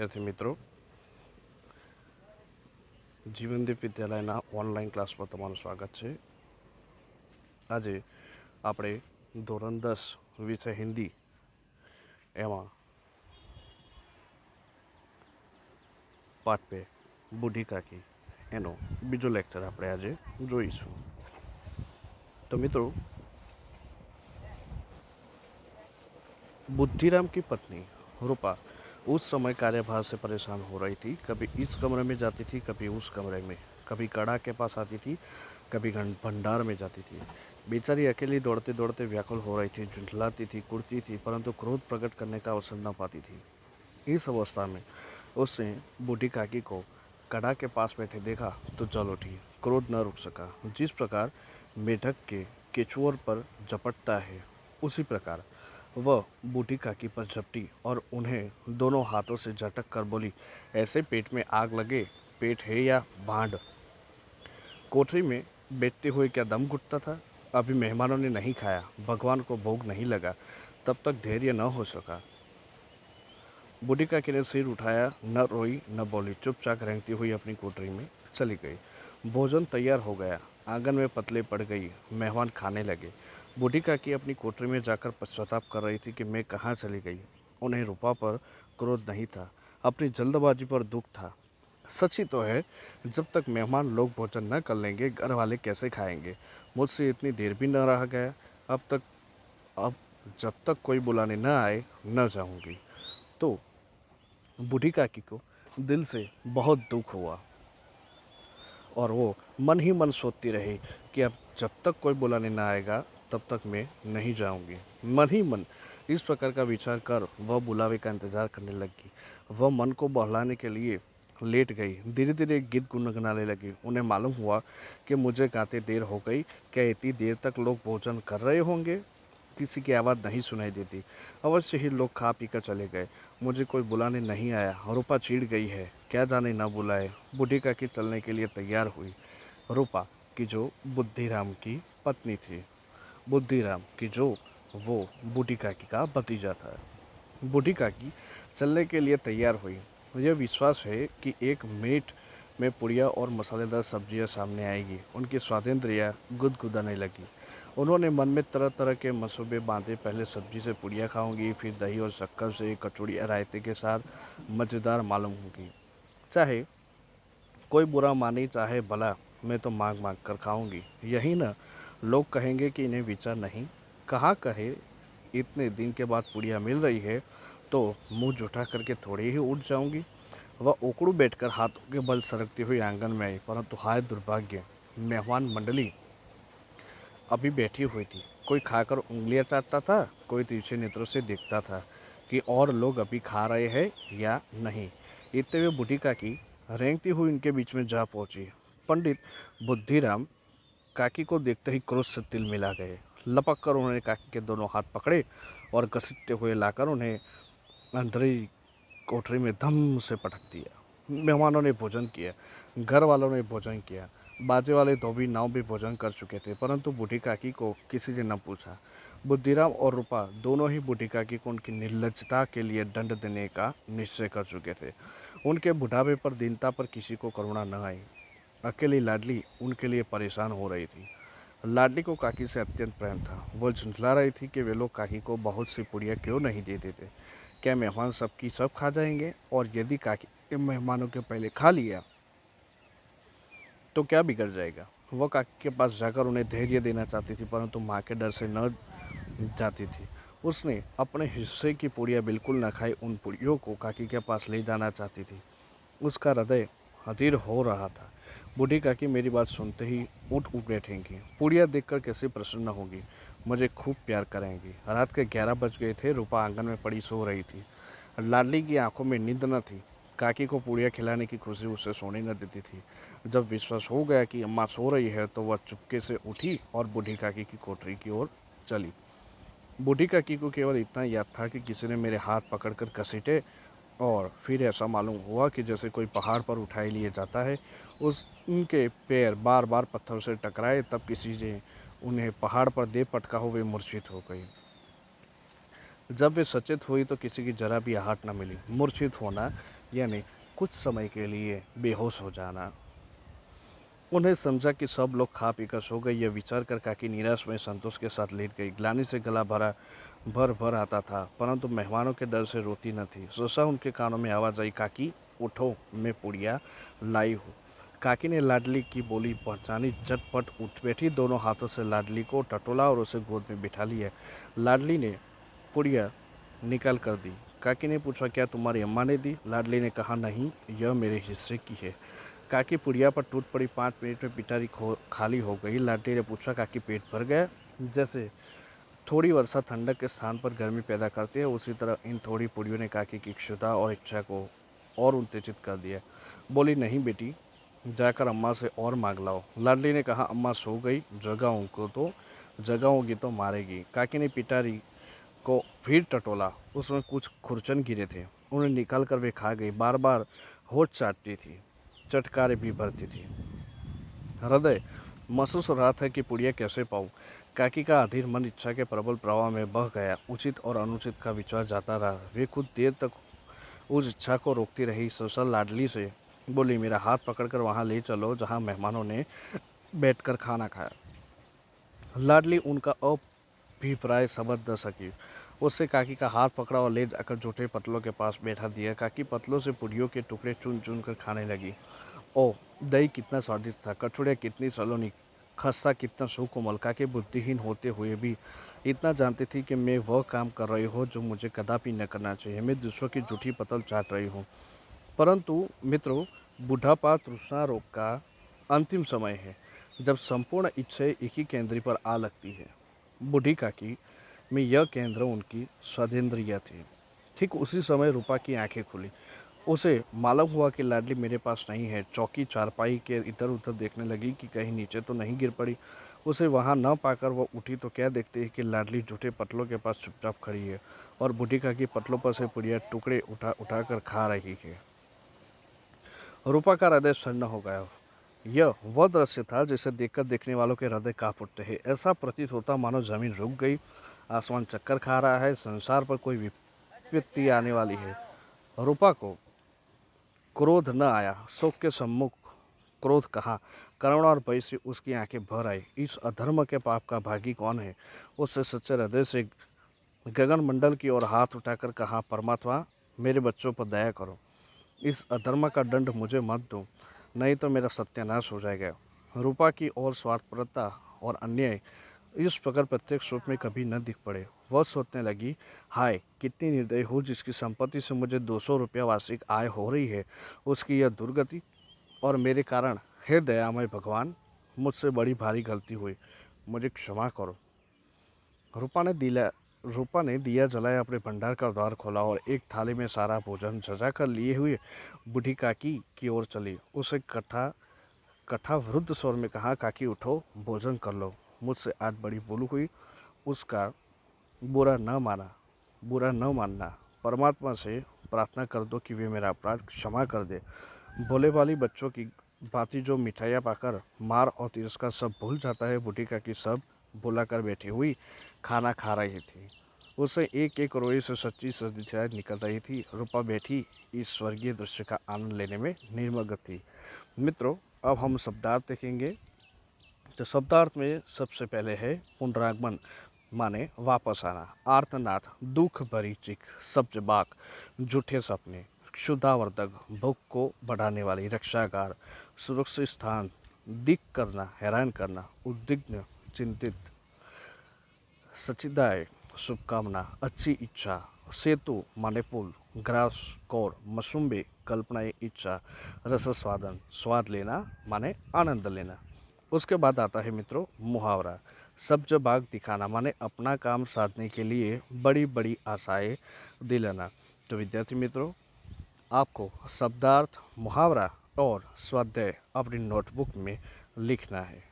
વિદ્યાર્થી મિત્રો, જીવનદીપ વિદ્યાલયના ઓનલાઈન ક્લાસ પર તમારું સ્વાગત છે. આજે આપણે ધોરણ 10 વિષય હિન્દી એમાં પાઠ 2 બુઢી કાકી એનો બીજો લેક્ચર આપણે આજે જોઈશું. તો મિત્રો, बुद्धिराम की पत्नी रूपा उस समय कार्यभार से परेशान हो रही थी. कभी इस कमरे में जाती थी, कभी उस कमरे में, कभी कड़ा के पास आती थी, कभी भंडार में जाती थी. बेचारी अकेली दौड़ते दौड़ते व्याकुल हो रही थी, झुंझलाती थी, कुड़ती थी, परंतु क्रोध प्रकट करने का अवसर न पाती थी. इस अवस्था में उसने बूढ़ी काकी को कड़ा के पास बैठे देखा तो जल उठी. क्रोध न रुक सका. जिस प्रकार मेढक के केचुओं पर झपटता है, उसी प्रकार वह बूढ़ी काकी पर झपटी और उन्हें दोनों हाथों से झटक कर बोली, ऐसे पेट में आग लगे, पेट है या भांड. कोठरी में बैठते हुए क्या दम घुटता था? अभी मेहमानों ने नहीं खाया, भगवान को भोग नहीं लगा, तब तक धैर्य न हो सका. बूढ़ी काकी ने सिर उठाया, न रोई न बोली, चुपचाप रेंगती हुई अपनी कोठरी में चली गई. भोजन तैयार हो गया. आंगन में पतले पड़ गई. मेहमान खाने लगे. बूढ़ी काकी अपनी कोठरी में जाकर पश्चाताप कर रही थी कि मैं कहाँ चली गई. उन्हें रूपा पर क्रोध नहीं था, अपनी जल्दबाजी पर दुख था. सच ही तो है, जब तक मेहमान लोग भोजन न कर लेंगे, घर वाले कैसे खाएंगे. मुझसे इतनी देर भी न रहा गया. अब जब तक कोई बुलाने न आए न जाऊंगी. तो बूढ़ी काकी को दिल से बहुत दुख हुआ और वो मन ही मन सोचती रही कि अब जब तक कोई बुलाने ना आएगा तब तक मैं नहीं जाऊंगी. मन ही मन इस प्रकार का विचार कर वह बुलावे का इंतजार करने लगी. वह मन को बहलाने के लिए लेट गई. धीरे धीरे एक गीत गुनगुनाने लगी. उन्हें मालूम हुआ कि मुझे गाते देर हो गई. क्या इतनी देर तक लोग भोजन कर रहे होंगे? किसी की आवाज़ नहीं सुनाई देती. अवश्य ही लोग खा पी कर चले गए. मुझे कोई बुलाने नहीं आया. रूपा चिढ़ गई है, क्या जाने न बुलाए. बूढ़ी काकी चलने के लिए तैयार हुई. रूपा की जो बुद्धिराम की पत्नी थी, बुद्धिराम की जो वो बूढ़ी काकी का भतीजा था. बूढ़ी काकी चलने के लिए तैयार हुई. मुझे विश्वास है कि एक मिनट में पुड़िया और मसालेदार सब्जियां सामने आएगी. उनकी स्वादेंद्रियां गुदगुदाने लगी. उन्होंने मन में तरह तरह के मसूबे बांधे. पहले सब्जी से पुड़िया खाऊंगी, फिर दही और शक्कर से कचौड़ी रायते के साथ मज़ेदार मालूम होगी. चाहे कोई बुरा माने चाहे भला, मैं तो मांग मांग कर खाऊंगी. यही न लोग कहेंगे कि इन्हें विचार नहीं. कहाँ कहे, इतने दिन के बाद पुड़िया मिल रही है तो मुंह जुठा करके थोड़ी ही उठ जाऊंगी. वह ओकड़ू बैठकर हाथों के बल सरकती हुई आंगन में आई. परंतु हाय दुर्भाग्य, मेहमान मंडली अभी बैठी हुई थी. कोई खाकर उंगलियां चाटता था, कोई तिरछे नेत्रों से देखता था कि और लोग अभी खा रहे हैं या नहीं. इतने में बूढ़ी काकी रेंगती हुई उनके बीच में जा पहुंची. पंडित बुद्धिराम काकी को देखते ही क्रोध से तिल मिला गए. लपक कर उन्होंने काकी के दोनों हाथ पकड़े और घसीटते हुए लाकर उन्हें अंदर कोठरी में धम से पटक दिया. मेहमानों ने भोजन किया, घर वालों ने भोजन किया. बाजे वाले धोबी नाव भी भोजन कर चुके थे, परंतु बूढ़ी काकी को किसी ने न पूछा. बुद्धिराम और रूपा दोनों ही बूढ़ी काकी को उनकी निर्लज्जता के लिए दंड देने का निश्चय कर चुके थे. उनके बुढ़ापे पर, दीनता पर किसी को करुणा न आई. अकेली लाडली उनके लिए परेशान हो रही थी. लाडली को काकी से अत्यंत प्रेम था. वो झुंझला रही थी कि वे लोग काकी को बहुत सी पुड़िया क्यों नहीं दे देते. क्या मेहमान सबकी सब खा जाएंगे? और यदि काकी के मेहमानों के पहले खा लिया तो क्या बिगड़ जाएगा. वह काकी के पास जाकर उन्हें धैर्य देना चाहती थी, परंतु माँ के डर से न जाती थी. उसने अपने हिस्से की पुड़िया बिल्कुल न खाई. उन पुड़ियों को काकी के पास ले जाना चाहती थी. उसका हृदय अधीर हो रहा था. बूढ़ी काकी मेरी बात सुनते ही उठ बैठेंगी. पुड़िया देखकर कैसे प्रसन्न होगी. मुझे खूब प्यार करेंगी. रात के 11 बज गए थे. रूपा आंगन में पड़ी सो रही थी. लाडली की आंखों में नींद न थी. काकी को पुड़िया खिलाने की खुशी उसे सोने न देती थी. जब विश्वास हो गया कि अम्मा सो रही है तो वह चुपके से उठी और बूढ़ी काकी की कोठरी की ओर चली. बूढ़ी काकी को केवल इतना याद था कि किसी ने मेरे हाथ पकड़कर घसीटे और फिर ऐसा मालूम हुआ कि जैसे कोई पहाड़ पर उठाए लिए जाता है. उनके पैर बार बार पत्थर से टकराए. तब किसी ने उन्हें पहाड़ पर दे पटका हो वे मूर्छित हो गई. जब वे सचेत हुई तो किसी की जरा भी आहट न मिली. मूर्छित होना यानी कुछ समय के लिए बेहोश हो जाना। उन्हें समझा कि सब लोग खा पीकर सो गए। यह विचार कर काकी निराश में संतोष के साथ लेट गई। ग्लानि से गला भर भर आता था, परंतु मेहमानों के डर से रोती न थी। सहसा उनके कानों में आवाज आई, काकी उठो, मैं पुड़िया लाई हूँ। काकी ने लाडली की बोली पहचानी, झटपट उठ बैठी, दोनों हाथों से लाडली को टटोला और उसे गोद में बिठा लिया। लाडली ने पुड़िया निकाल कर दी। काकी ने पूछा, क्या तुम्हारी अम्मा ने दी? लाडली ने कहा, नहीं, यह मेरे हिस्से की है। काकी पुड़िया पर टूट पड़ी। 5 मिनट में पिटारी खाली हो गई। लाडली ने पूछा, काकी पेट भर गया? जैसे थोड़ी वर्षा ठंडक के स्थान पर गर्मी पैदा करती है, उसी तरह इन थोड़ी पुड़ियों ने काकी की क्षुधा और इच्छा को और उत्तेजित कर दिया। बोली, नहीं बेटी, जाकर अम्मा से और मांग लाओ। लाडली ने कहा, अम्मा सो गई, जगाऊंगी तो मारेगी। काकी ने पिटारी को फिर टटोला। उसमें कुछ खुरचन गिरे थे, उन्हें निकाल कर वे खा गई। बार बार होठ चाटती थी, चटकारे भी भरती थी। हृदय महसूस हो रहा था कि पुड़िया कैसे पाऊं। काकी का अधीर मन इच्छा के प्रबल प्रवाह में बह गया। उचित और अनुचित का विचार जाता रहा। वे कुछ देर तक उस इच्छा को रोकती रही। ससुर लाडली से बोली, मेरा हाथ पकड़कर वहां ले चलो जहां मेहमानों ने बैठकर खाना खाया। लाडली उनका अभिप्राय समझ न सकी। उससे काकी का हाथ पकड़ा और ले जाकर जूठे पतलों के पास बैठा दिया। काकी पतलों से पुड़ियों के टुकड़े चुन चुन कर खाने लगी। ओह, दही कितना स्वादिष्ट था, कचौड़ियाँ कितनी सलोनी, खस्ता कितना सुकोमल। काकी बुद्धिहीन होते हुए भी इतना जानती थी कि मैं वह काम कर रही हूँ जो मुझे कदापि न करना चाहिए। मैं दूसरों की जूठी पतल चाट रही हूँ। परंतु मित्रों, बुढ़ापा तृष्णा रोग का अंतिम समय है, जब संपूर्ण इच्छाएं एक ही केंद्र पर आ लगती है। बूढ़ी काकी में यह केंद्र उनकी स्वादेंद्रिय थी। ठीक उसी समय रूपा की आंखें खुली। उसे मालूम हुआ कि लाडली मेरे पास नहीं है। चौकी चारपाई के इधर उधर देखने लगी कि कहीं नीचे तो नहीं गिर पड़ी। उसे वहां न पाकर वह उठी तो क्या देखती है कि लाडली जूठे पतलों के पास चुपचाप खड़ी है और बूढ़ी काकी पतलों पर से पुड़िया टुकड़े उठा कर खा रही है। रूपा का हृदय सन्न हो गया। यह वह दृश्य था जिसे देखकर देखने वालों के हृदय कांप उठते हैं। ऐसा प्रतीत होता मानो जमीन रुक गई, आसमान चक्कर खा रहा है, संसार पर कोई विपत्ति आने वाली है। रूपा को क्रोध न आया। शोक के सम्मुख क्रोध कहा। करुणा और भय से उसकी आंखें भर आई। इस अधर्म के पाप का भागी कौन है? उससे सच्चे हृदय से गगन मंडल की ओर हाथ उठाकर कहा, परमात्मा, मेरे बच्चों पर दया करो। इस अधर्म का दंड मुझे मत दो, नहीं तो मेरा सत्यानाश हो जाएगा। रूपा की और स्वार्थपरता और अन्याय इस प्रकार प्रत्यक्ष रूप में कभी न दिख पड़े। वह सोचने लगी, हाय कितनी निर्दयी हूँ, जिसकी संपत्ति से मुझे 200 रुपया वार्षिक आय हो रही है, उसकी यह दुर्गति, और मेरे कारण। हे दयामय भगवान, मुझसे बड़ी भारी गलती हुई, मुझे क्षमा करो। रूपा ने दिया जलाया, अपने भंडार का द्वार खोला और एक थाली में सारा भोजन सजा कर लिए हुए बूढ़ी काकी की ओर चली। उसे कथा वृद्ध स्वर में कहा, काकी उठो, भोजन कर लो, मुझसे आज बड़ी भूल हुई। उसका बुरा न मानना। परमात्मा से प्रार्थना कर दो कि वे मेरा अपराध क्षमा कर दे। भोले वाली बच्चों की भांति जो मिठाइयाँ पाकर मार और तिरस्कार सब भूल जाता है, बूढ़ी काकी सब भुला कर बैठी हुई खाना खा रही थी। उसे एक एक रोए से सच्ची सदिच्छाएं निकल रही थी। रूपा बैठी इस स्वर्गीय दृश्य का आनंद लेने में निर्मग्न थी। मित्रों, अब हम शब्दार्थ देखेंगे। तो शब्दार्थ में सबसे पहले है पुनरागमन, माने वापस आना। आर्तनाद, दुख भरी चीख, सब्ज बाक, झूठे सपने, क्षुधावर्धक, भूख को बढ़ाने वाली, रक्षागार, सुरक्षित स्थान, दिक करना, हैरान करना, उद्विग्न, चिंतित, सचिदाय, शुभकामना, अच्छी इच्छा, सेतु माने पुल, ग्रास कौर, मसुम्बे, कल्पनाएं, इच्छा, रसस्वादन, स्वाद लेना माने आनंद लेना। उसके बाद आता है मित्रों मुहावरा। सब्ज बाग दिखाना माने अपना काम साधने के लिए बड़ी बड़ी आशाएं दिलाना। तो विद्यार्थी मित्रों, आपको शब्दार्थ, मुहावरा और स्वाध्याय अपनी नोटबुक में लिखना है।